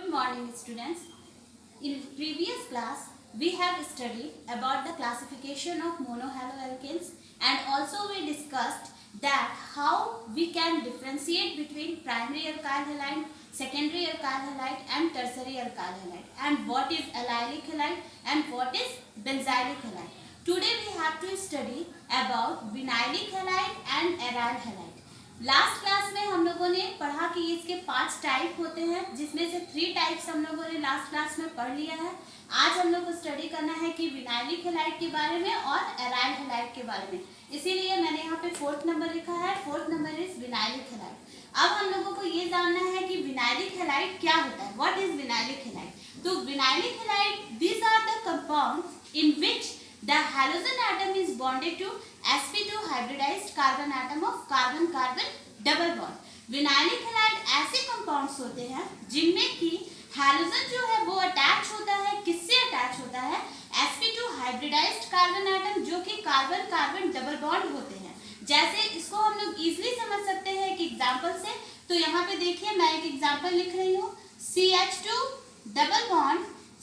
Good morning, students. In previous class, we have studied about the classification of monohaloalkanes, and also we discussed that how we can differentiate between primary alkyl halide, secondary alkyl halide and tertiary alkyl halide, and what is allylic halide and what is benzylic halide. Today we have to study about vinylic halide and aryl halide. Last class में हम लोगों ने पढ़ा कि इसके 5 type होते हैं, जिसमें से 3 टाइप्स हम लोगों ने लास्ट क्लास में पढ़ लिया है। आज हम लोग को स्टडी करना है कि विनाइलिक हैलाइड के बारे में और एराइल हैलाइड के बारे में, इसीलिए मैंने यहाँ पे 4th नंबर लिखा है। 4th number is vinylic halide. अब हम लोगों को ये जानना है कि विनाइलिक हैलाइड क्या होता है, व्हाट इज विनाइलिक हैलाइड। तो vinylic halide, these are the compound in which the halogen atom is bonded to sp2 hybridized carbon atom of carbon carbon double bond। Vinylic halide ऐसे compounds होते हैं जिनमें कि halogen जो है वो attach होता है, किससे अटैच होता है, sp2 हाइब्रिडाइज्ड कार्बन एटम जो कि कार्बन कार्बन डबल बॉन्ड होते हैं। जैसे इसको हम लोग इजीली समझ सकते हैं एक एग्जांपल से। तो यहाँ पे देखिए मैं एक एग्जांपल लिख रही हूँ, CH2 डबल बॉन्ड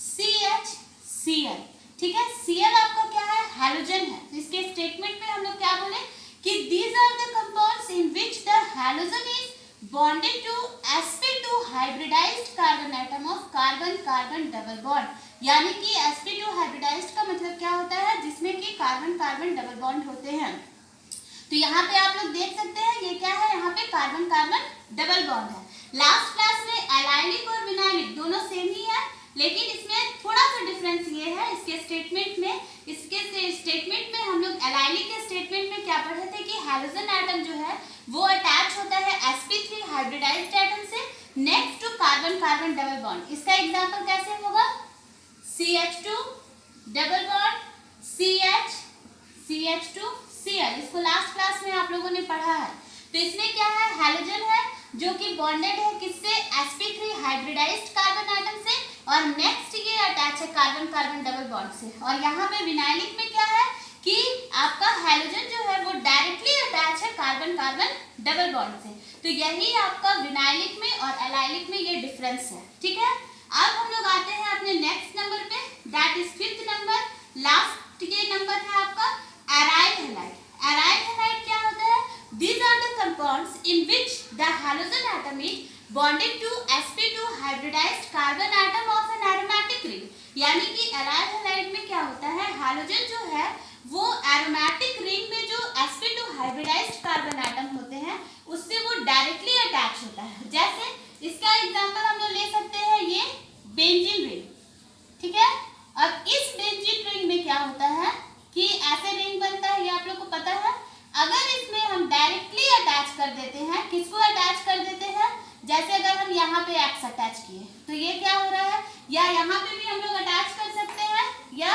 CHCl। ठीक है, Cl आपका क्या है, हैलोजन है। तो इसके स्टेटमेंट में हम लोग क्या बोले कि these are the compounds in which the halogen is bonded to sp2 hybridized carbon atom of carbon carbon double bond। यानी कि sp2 hybridized का मतलब क्या होता है, जिसमें कि कार्बन कार्बन डबल बॉन्ड होते हैं। तो यहाँ पे आप लोग देख सकते हैं ये क्या है, यहाँ पे कार्बन कार्बन डबल बॉन्ड है। लास्ट क्लास में एलाइलिक और विनाइलिक दोनों सेम ही है, लेकिन इसमें थोड़ा सा डिफरेंस ये है इसके स्टेटमेंट में। इसके स्टेटमेंट में हम लोग एलाइलिक के स्टेटमेंट में क्या पढ़े थे कि हैलोजन एटम जो है वो अटैच होता है sp3 हाइब्रिडाइज्ड एटम से next to carbon carbon double bond. इसका एग्जांपल कैसे होगा, CH2 डबल बॉन्ड CH2Cl। इसको लास्ट क्लास में आप लोगों ने पढ़ा है। तो इसमें क्या है, हैलोजन है जो कि बॉन्डेड है किससे, sp3 हाइब्रिडाइज्ड कार्बन एटम से, और नेक्स्ट ये अटैच है कार्बन कार्बन डबल बॉन्ड से। और यहाँ पे विनाइलिक में क्या है कि आपका हैलोजन जो है वो डायरेक्टली अटैच है कार्बन कार्बन डबल बॉन्ड से। तो यही आपका विनाइलिक में और एलाइलिक में ये डिफरेंस है। ठीक है, अब हम लोग आते हैं अपने नेक्स्ट नंबर पे, that is 5th number. Last ये नंबर है आपका एराइल हैलाइड। एराइल हैलाइड क्या होता है, these are the compounds in which the halogen atom is bonded to sp2 hybridized carbon atom of an aromatic ring। यानी कि aryl halide में क्या होता है, हैलोजन जो है वो एरोमेटिक रिंग में जो sp2 हाइब्रिडाइज्ड कार्बन एटम होते हैं उससे वो डायरेक्टली अटैच होता है। जैसे इसका एग्जांपल हम लोग ले सकते हैं ये बेंजीन रिंग। ठीक है, अब इस बेंजीन रिंग में क्या होता है कि ऐसे रिंग बनता है, ये आप लोग को पता है। अगर इसमें हम डायरेक्टली अटैच कर देते हैं, किसको अटैच कर देते हैं, जैसे अगर हम यहाँ पे एक्स अटैच किए तो ये क्या हो रहा है, या यहाँ पे भी हम लोग अटैच कर सकते हैं, या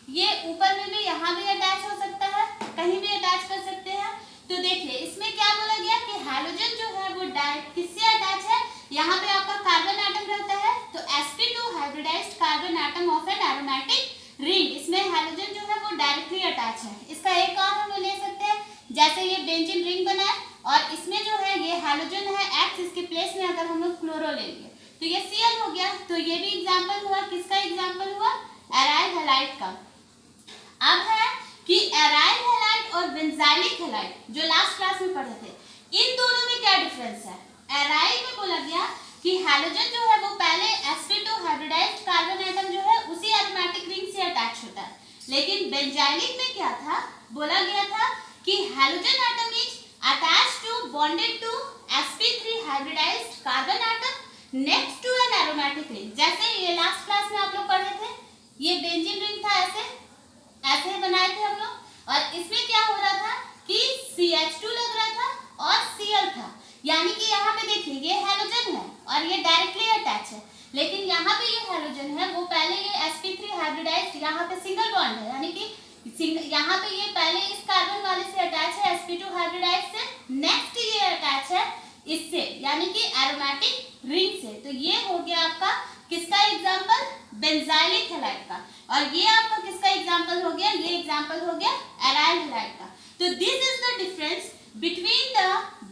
ये ऊपर में भी यहाँ भी अटैच हो सकता है, कहीं भी अटैच कर सकते हैं। तो देखिए इसमें क्या बोला गया कि हैलोजन जो है वो डायरेक्ट किससे अटैच है, यहाँ पे आपका कार्बन एटम रहता है तो sp2 hybridised carbon atom of an aromatic ring, इसमें हैलोजन जो है वो डायरेक्टली अटैच है। इसका एक और हम लोग ले सकते हैं, जैसे ये बेंजीन रिंग बना है और इसमें जो है ये हैलोजन है X, इसके प्लेस में अगर हम लोग क्लोरो ले लिए तो ये Cl हो गया। तो ये भी एग्जांपल हुआ, किसका एग्जांपल हुआ, एराइल हैलाइड का। अब है कि एराइल हैलाइड और बेंजाइलिक हैलाइड जो लास्ट क्लास में पढ़े थे, इन दोनों में क्या डिफरेंस है। एराइल में बोला गया कि हैलोजन जो है वो पहले sp2 हाइब्रिडाइज्ड कार्बन एटम जो है उसी एरोमेटिक रिंग से अटैच होता है, लेकिन बेंजाइलिक में क्या था, बोला गया था कि halogen atom is attached to bonded to sp3 hybridized carbon atom next to an aromatic ring। जैसे ये लास्ट क्लास में आप लोग पढ़े थे, ये बेंजीन रिंग था, ऐसे बनाए थे हम लोग, और इसमें क्या हो रहा था कि CH2 लग रहा था और Cl था। यानी कि यहाँ पे देखिए ये हैलोजन है और ये डायरेक्टली अटैच है, लेकिन यहाँ पे ये हैलोजन है वो पहले ये sp3 हाइब्रिडाइज्ड, यहाँ पे सिंगल बॉन्ड है, यानी कि यहाँ पे ये पहले इस कार्बन वाले से अटैच है sp2 हाइब्रिडाइज्ड से, नेक्स्ट ये अटैच है इससे यानी कि एरोमेटिक रिंग से। तो ये हो गया आपका किसका एग्जांपल, बेंजाइलिक हैलाइड का, और ये आपका किसका एग्जांपल हो गया, ये एग्जांपल हो गया एराइल हैलाइड का। तो this is the difference between the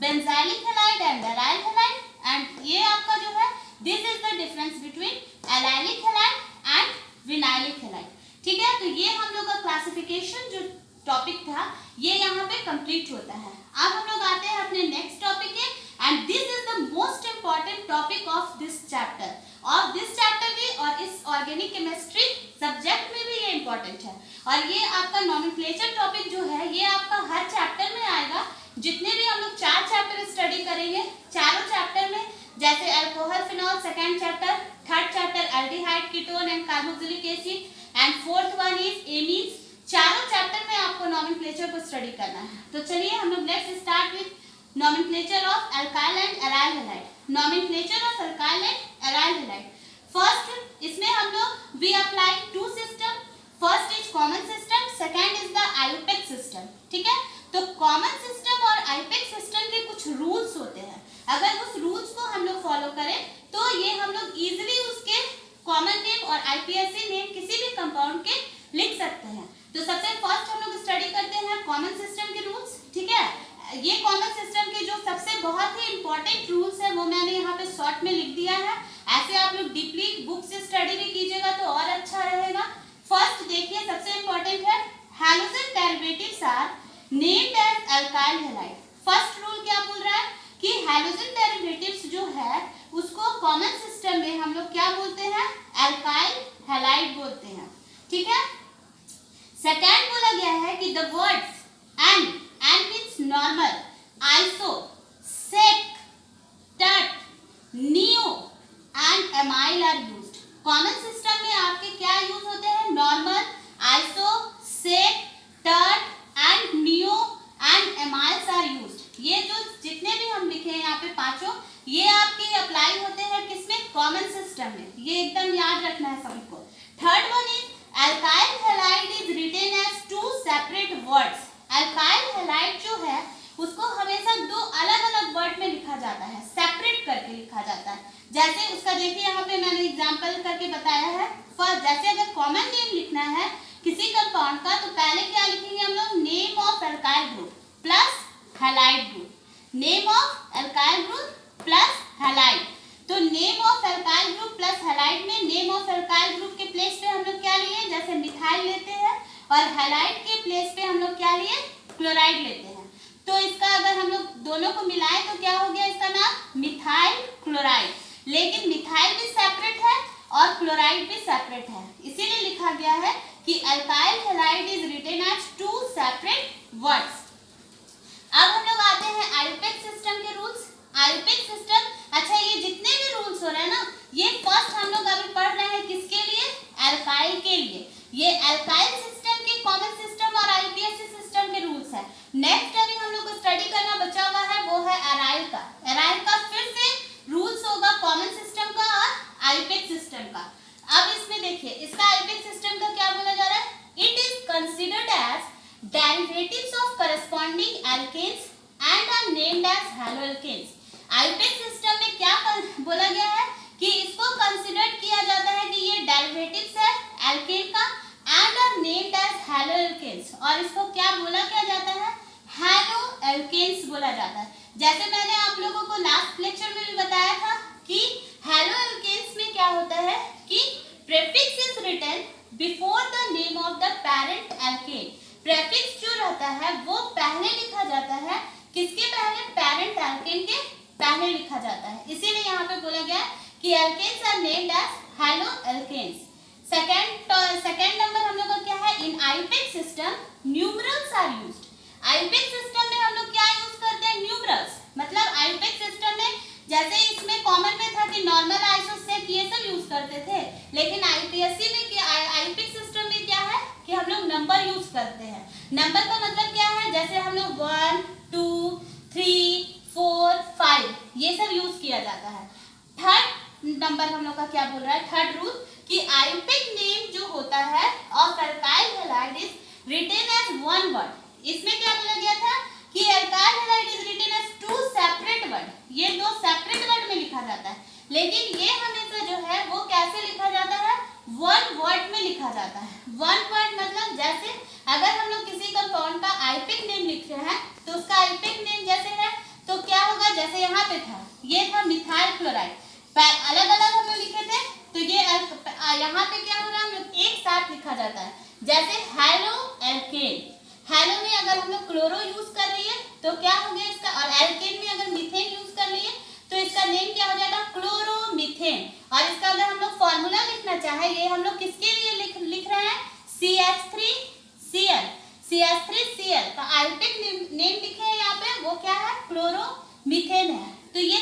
benzylic halide and aryl halide, and ये आपका जो है this is the difference between allylic halide and vinylic halide. ठीक है, तो ये हम लोग का क्लासिफिकेशन जो टॉपिक था ये यहाँ पे कंप्लीट होता है। अब हम लोग आते हैं अपने नेक्स्ट टॉपिक के, and this is the most important topic of this chapter, और दिस चैप्टर भी और इस ऑर्गेनिक केमिस्ट्री सब्जेक्ट में भी ये इंपॉर्टेंट है। और ये आपका नॉमेनक्लेचर टॉपिक जो है ये आपका हर चैप्टर में आएगा। जितने भी हम लोग 4 चैप्टर स्टडी करेंगे, चारों चैप्टर में जैसे alcohol phenol second chapter, third chapter aldehyde ketone and carboxylic acid, and fourth one is amines. चारों चैप्टर में आपको नॉमेनक्लेचर को स्टडी करना है। तो चलिए हम लोग let's start with nomenclature of alkyl and aryl halide. Nomenclature of alkyl and aryl halide, first इसमें हम लोग we apply 2 system, first is common system, second is the IUPAC system. ठीक है, तो कॉमन सिस्टम और आयुपेक्स सिस्टम के कुछ rules होते हैं। अगर उस रूल्स को हम लोग फॉलो करें तो ये हम लोग इजीली उसके कॉमन नेम और आईपीएससी नेम किसी भी कंपाउंड के लिख सकते हैं। तो सबसे फर्स्ट हम लोग स्टडी करते हैं कॉमन सिस्टम के रूल्स। ठीक है, ये कॉमन सिस्टम के जो सबसे बहुत ही इंपॉर्टेंट रूल्स है वो मैंने यहाँ पे शॉर्ट में लिख दिया है। ऐसे आप लोग डीपली बुक से स्टडी भी कीजिएगा तो और अच्छा रहेगा। फर्स्ट देखिए सबसे इंपॉर्टेंट है halogen derivatives are named as alkyl halide. First rule क्या बोल रहा है कि हैलोजन डेरिवेटिव्स जो है उसको कॉमन सिस्टम में हम लोग क्या बोलते हैं, अल्काइल हैलाइड बोलते हैं। ठीक है, सेकेंड बोला गया है कि the words n means normal, iso, sec, टट, neo and amyl are used. Common system में आपके क्या यूज होते हैं, नॉर्मल, आइसो, सेक, टट and neo and amyls are used. ये जो जितने भी हम लिखे हैं यहाँ पे पांचों, ये आपके अप्लाई होते हैं किसमें, कॉमन सिस्टम में। ये एकदम याद रखना है सभी को। Third one is alkyl halide is written as 2 separate words. Alkyl halide जो है उसको हमेशा 2 अलग अलग वर्ड में लिखा जाता है, सेपरेट करके लिखा जाता है। जैसे उसका देखिए यहाँ पे मैंने एग्जांपल करके बताया है। फर्स्ट जैसे अगर कॉमन नेम लिखना है किसी कंपाउंड का तो पहले क्या लिखेंगे हम लोग, name of alkyl group plus halide group, name of alkyl group plus halide. तो name of alkyl group plus halide में नेम ऑफ अल्काइल ग्रुप के प्लेस पे हम लोग क्या लिए, जैसे मिथाइल लेते हैं, और हैलाइड के प्लेस पे हम लोग क्या लिए, क्लोराइड लेते हैं। तो इसका अगर हम लोग दोनों को मिलाएं तो क्या हो गया, इसका नाम मिथाइल क्लोराइड। लेकिन मिथाइल भी सेपरेट है और क्लोराइड भी सेपरेट है, इसीलिए लिखा गया है कि alkyl halide is written as 2 separate words. अब हम लोग आते हैं आयुपेक्स सिस्टम के रूल्स। आयुपेक्स सिस्टम, अच्छा ये जितने भी रूल्स हो रहे हैं ना, ये फर्स्ट हम लोग अभी पढ़ रहे हैं किसके लिए, अल्काइल के लिए। ये अल्काइल सिस्टम के कॉमन सिस्टम और आईपीएससी सिस्टम के रूल्स है। नेक्स्ट अभी हम लोग को स्टडी करना बचा हुआ है वो है एराइल का। एराइल का फिर से रूल्स होगा कॉमन सिस्टम का और आयुपेक्स सिस्टम का। अब इसमें देखिए इसका आयुपेक्स सिस्टम का क्या बोला जा रहा है, it is considered as derivatives of corresponding alkanes and are named as haloalkanes. IUPAC system में क्या बोला गया है कि इसको कंसिडर किया जाता है कि ये डेरिवेटिव्स है एल्केन का एंड आर नेम्ड एज हैलोएल्केन्स, और इसको क्या बोला क्या जाता है, हैलोएल्केन्स बोला जाता है। जैसे मैंने आप लोगों को लास्ट लेक्चर में भी बताया था कि हैलोएल्केन्स में क्या होता है कि prefix is written before the name of the parent alkane. Prefix जो रहता है वो पहले लिखा जाता है, किसके पहले, पेरेंट एल्केन के पहले लिखा जाता है। इसीलिए यहाँ पे बोला गया कि alkanes are named as haloalkanes. Second number हम लोग का क्या है, in IUPAC system numerals are used. IUPAC system में हम लोग क्या यूज करते हैं, न्यूमरल्स। मतलब आयुपेक्स सिस्टम में जैसे इसमें कॉमन में था कि नॉर्मल, आइसो, सेक ये सब यूज करते थे, लेकिन आईपीएससी में क्या, आयुपेक्स सिस्टम में क्या है कि हम लोग नंबर यूज करते हैं। नंबर का मतलब क्या है, जैसे हम लोग 1 2 3 4 5 ये सब यूज किया जाता है। थर्ड नंबर हम लोग का क्या बोल रहा है, थर्ड रूल कि आयुपेक नेम जो होता है of alkyl halide is written as 1 word. इसमें क्या बोला गया था कि alkyl halide is written as 2 separate word. ये 2 सेपरेट वर्ड में लिखा जाता है, लेकिन ये हमेशा जो है वो कैसे लिखा जाता है, 1 वर्ड में लिखा जाता है। 1 वर्ड मतलब जैसे अगर हम लोग किसी कंपाउंड का आयुपेक नेम लिख रहे हैं तो उसका आयुपेक नेम जैसे है तो क्या होगा, जैसे यहाँ पे था, ये था मिथाइल क्लोराइड, अलग अलग हम लोग लिखे थे, तो ये यहाँ पे क्या हो रहा है, हम लोग एक साथ लिखा जाता है। जैसे हेलो एल्केन, हेलो में अगर हम लोग क्लोरो यूज कर लिए तो क्या हो गया इसका, और एल्केन में अगर मीथेन यूज कर लिए तो इसका नेम क्या हो जाएगा, क्लोरोमीथेन। और इसका अगर हम लोग फॉर्मूला लिखना चाहे, ये हम लोग किसके लिए लिख रहे हैं, CH3Cl, CH3Cl का आयोटिक नेम लिखे हैं यहाँ पे, वो क्या है, क्लोरोमीथेन है। तो ये